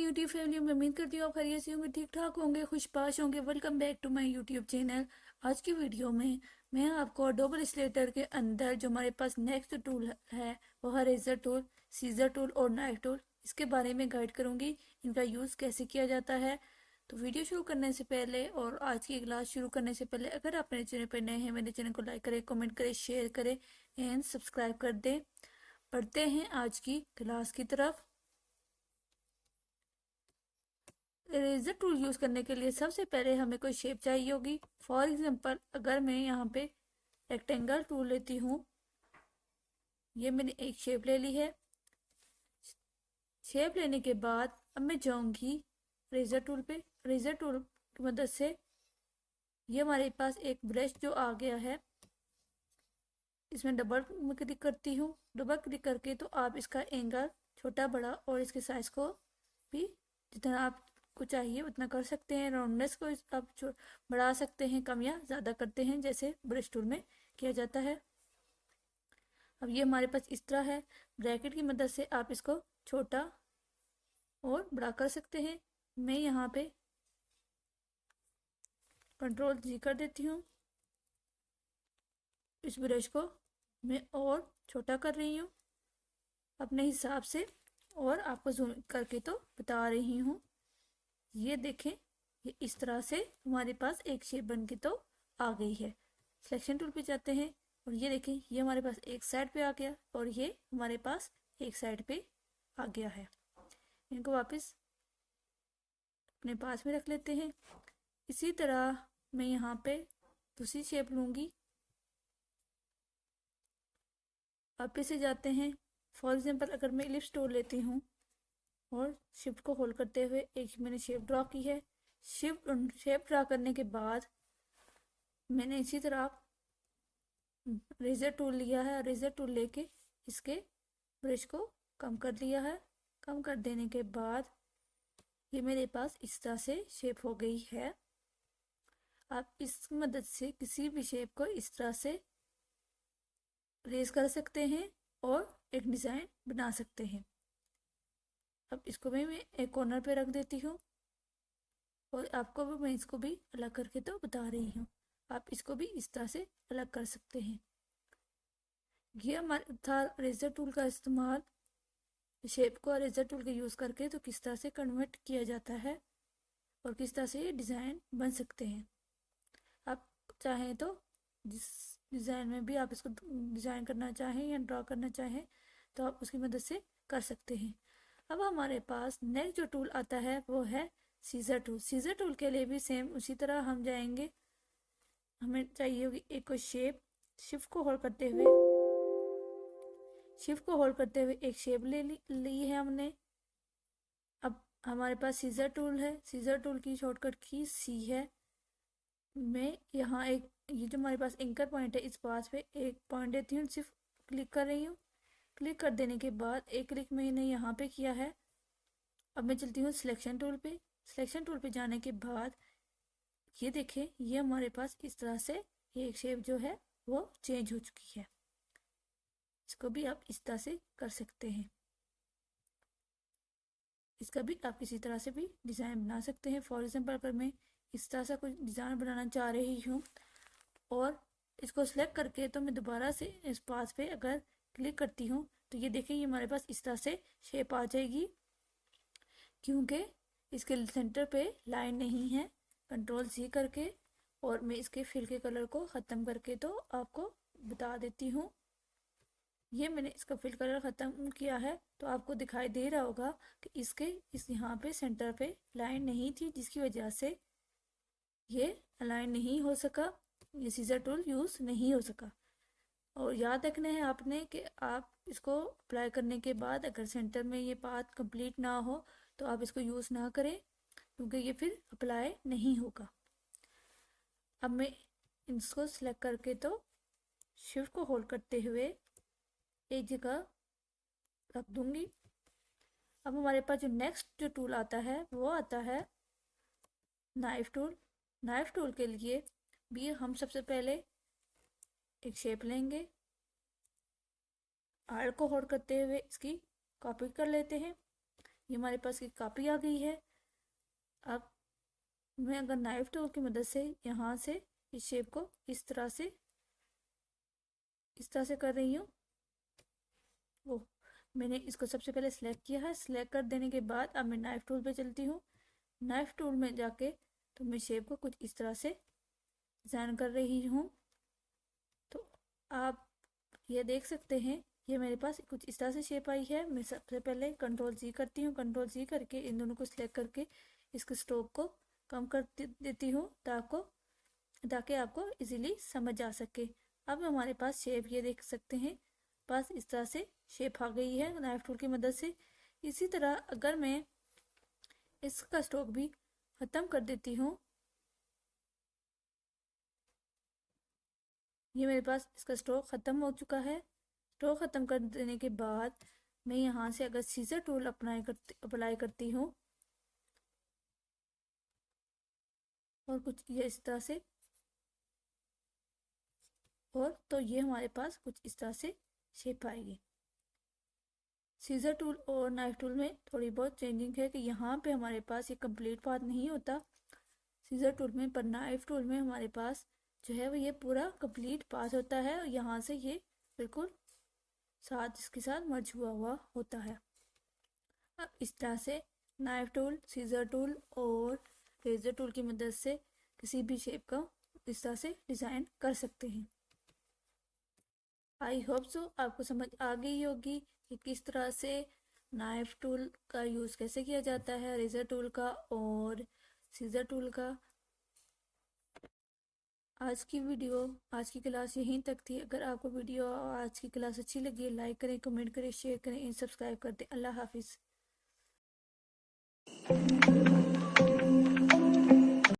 YouTube family में उम्मीद करती हूँ आप खैरियत से होंगे, ठीक ठाक होंगे, खुशपाश होंगे। Welcome back to my YouTube channel. आज की वीडियो में मैं आपको अडोबे इलस्ट्रेटर के अंदर जो हमारे पास नेक्स्ट टूल है वो है रेजर टूल, सीजर टूल और नाइफ टूल। इसके बारे में गाइड करूँगी, इनका यूज़ कैसे किया जाता है। तो वीडियो शुरू करने से पहले और आज की क्लास शुरू करने से पहले अगर आप मेरे चैनल पर नए हैं, मेरे चैनल को लाइक करें, कमेंट करें, शेयर करें एंड सब्सक्राइब कर दें। पढ़ते हैं आज की क्लास की तरफ। इरेजर टूल यूज़ करने के लिए सबसे पहले हमें कोई शेप चाहिए होगी। फॉर एग्जांपल अगर मैं यहाँ पे रेक्टेंगल टूल लेती हूँ, ये मैंने एक शेप ले ली है। शेप लेने के बाद अब मैं जाऊँगी रेजर टूल पे। रेजर टूल की मदद से ये हमारे पास एक ब्रश जो आ गया है, इसमें डबल क्लिक करती हूँ। डबल क्लिक करके तो आप इसका एंगल छोटा बड़ा और इसके साइज को भी जितना आपको चाहिए उतना कर सकते हैं। राउंडनेस को आप बढ़ा सकते हैं, कम या ज़्यादा करते हैं जैसे ब्रश टूल में किया जाता है। अब ये हमारे पास इस तरह है। ब्रैकेट की मदद से आप इसको छोटा और बड़ा कर सकते हैं। मैं यहाँ पे कंट्रोल जी कर देती हूँ। इस ब्रश को मैं और छोटा कर रही हूँ अपने हिसाब से और आपको जूम करके तो बता रही हूँ। ये देखें, ये इस तरह से हमारे पास एक शेप बन के तो आ गई है। सिलेक्शन टूल पे जाते हैं और ये देखें, ये हमारे पास एक साइड पे आ गया और ये हमारे पास एक साइड पे आ गया है। इनको वापस अपने पास में रख लेते हैं। इसी तरह मैं यहाँ पे दूसरी शेप लूँगी। वापस से जाते हैं। फॉर एग्जांपल अगर मैं इलिप्स टूल लेती हूँ और शिफ्ट को होल्ड करते हुए एक मैंने शेप ड्रॉ की है। शेप ड्रॉ करने के बाद मैंने इसी तरह रेजर टूल लिया है। रेजर टूल लेके इसके ब्रश को कम कर लिया है। कम कर देने के बाद ये मेरे पास इस तरह से शेप हो गई है। आप इस मदद से किसी भी शेप को इस तरह से रेज कर सकते हैं और एक डिज़ाइन बना सकते हैं। अब इसको भी मैं एक कॉर्नर पे रख देती हूँ और आपको भी मैं इसको भी अलग करके तो बता रही हूँ। आप इसको भी इस तरह से अलग कर सकते हैं। ये हमारा था रेजर टूल का इस्तेमाल। शेप को रेजर टूल के यूज़ करके तो किस तरह से कन्वर्ट किया जाता है और किस तरह से ये डिज़ाइन बन सकते हैं। आप चाहें तो जिस डिज़ाइन में भी आप इसको डिज़ाइन करना चाहें या ड्रॉ करना चाहें तो आप उसकी मदद से कर सकते हैं। अब हमारे पास नेक्स्ट जो टूल आता है वो है सीजर टूल। सीजर टूल के लिए भी सेम उसी तरह हम जाएंगे। हमें चाहिए होगी एक कोई शेप। शिफ्ट को होल्ड करते हुए एक शेप ली है हमने। अब हमारे पास सीजर टूल है। सीजर टूल की शॉर्टकट की सी है। मैं यहाँ एक ये जो हमारे पास एंकर पॉइंट है इस पास पे एक पॉइंट देती हूँ, सिर्फ क्लिक कर रही हूँ। क्लिक कर देने के बाद एक क्लिक मैंने यहाँ पे किया है। अब मैं चलती हूँ सिलेक्शन टूल पे। सिलेक्शन टूल पे जाने के बाद ये देखें, ये हमारे पास इस तरह से एक शेप जो है वो चेंज हो चुकी है। इसको भी आप इस तरह से कर सकते हैं। इसका भी आप किसी तरह से भी डिज़ाइन बना सकते हैं। फॉर एग्जाम्पल अगर मैं इस तरह से कुछ डिज़ाइन बनाना चाह रही हूँ और इसको सेलेक्ट करके तो मैं दोबारा से इस पास पे अगर क्लिक करती हूँ तो ये देखिए, ये हमारे पास इस तरह से शेप आ जाएगी क्योंकि इसके सेंटर पे लाइन नहीं है। कंट्रोल सी करके और मैं इसके फिल के कलर को ख़त्म करके तो आपको बता देती हूँ। ये मैंने इसका फिल कलर ख़त्म किया है तो आपको दिखाई दे रहा होगा कि इस यहाँ पे सेंटर पे लाइन नहीं थी, जिसकी वजह से ये अलाइन नहीं हो सका, ये सीजर टूल यूज़ नहीं हो सका। और याद रखना है आपने कि आप इसको अप्लाई करने के बाद अगर सेंटर में ये पाथ कंप्लीट ना हो तो आप इसको यूज़ ना करें क्योंकि ये फिर अप्लाई नहीं होगा। अब मैं इसको सिलेक्ट करके तो शिफ्ट को होल्ड करते हुए एक जगह रख दूंगी। अब हमारे पास जो नेक्स्ट जो टूल आता है वो आता है नाइफ टूल। नाइफ टूल के लिए भी हम सबसे पहले एक शेप लेंगे। आर को होल्ड करते हुए इसकी कॉपी कर लेते हैं। ये हमारे पास एक कापी आ गई है। अब मैं अगर नाइफ टूल की मदद से यहाँ से इस शेप को इस तरह से कर रही हूँ। वो मैंने इसको सबसे पहले सिलेक्ट किया है। सिलेक्ट कर देने के बाद अब मैं नाइफ टूल पे चलती हूँ। नाइफ टूल में जाके तो मैं शेप को कुछ इस तरह से डिज़ाइन कर रही हूँ। तो आप ये देख सकते हैं, ये मेरे पास कुछ इस तरह से शेप आई है। मैं सबसे पहले कंट्रोल जी करती हूँ। कंट्रोल जी करके इन दोनों को सिलेक्ट करके इसके स्ट्रोक को कम कर देती हूँ ताकि आपको इजीली समझ आ सके। अब हमारे पास शेप ये देख सकते हैं, बस इस तरह से शेप आ गई है नाइफ टूल की मदद से। इसी तरह अगर मैं इसका स्ट्रोक भी ख़त्म कर देती हूँ, ये मेरे पास इसका स्ट्रोक ख़त्म हो चुका है। स्ट्रोक ख़त्म कर देने के बाद मैं यहाँ से अगर सीजर टूल अप्लाई करती हूँ और कुछ ये इस तरह से, और तो ये हमारे पास कुछ इस तरह से शेप आएगी। सीजर टूल और नाइफ टूल में थोड़ी बहुत चेंजिंग है कि यहाँ पे हमारे पास ये कंप्लीट पाथ नहीं होता सीजर टूल में, पर नाइफ टूल में हमारे पास जो है वो ये पूरा कंप्लीट पाथ होता है और यहाँ से ये बिल्कुल साथ इसके साथ मर्ज हुआ होता है। अब इस तरह से नाइफ टूल, सीजर टूल और रेजर टूल की मदद से किसी भी शेप का इस तरह से डिज़ाइन कर सकते हैं। आई होप सो आपको समझ आ गई होगी कि किस तरह से नाइफ टूल का यूज़ कैसे किया जाता है, रेजर टूल का और सीजर टूल का। आज की क्लास यहीं तक थी। अगर आपको वीडियो आज की क्लास अच्छी लगी, लाइक करें, कमेंट करें, शेयर करें, सब्सक्राइब कर दें। अल्लाह हाफिज़।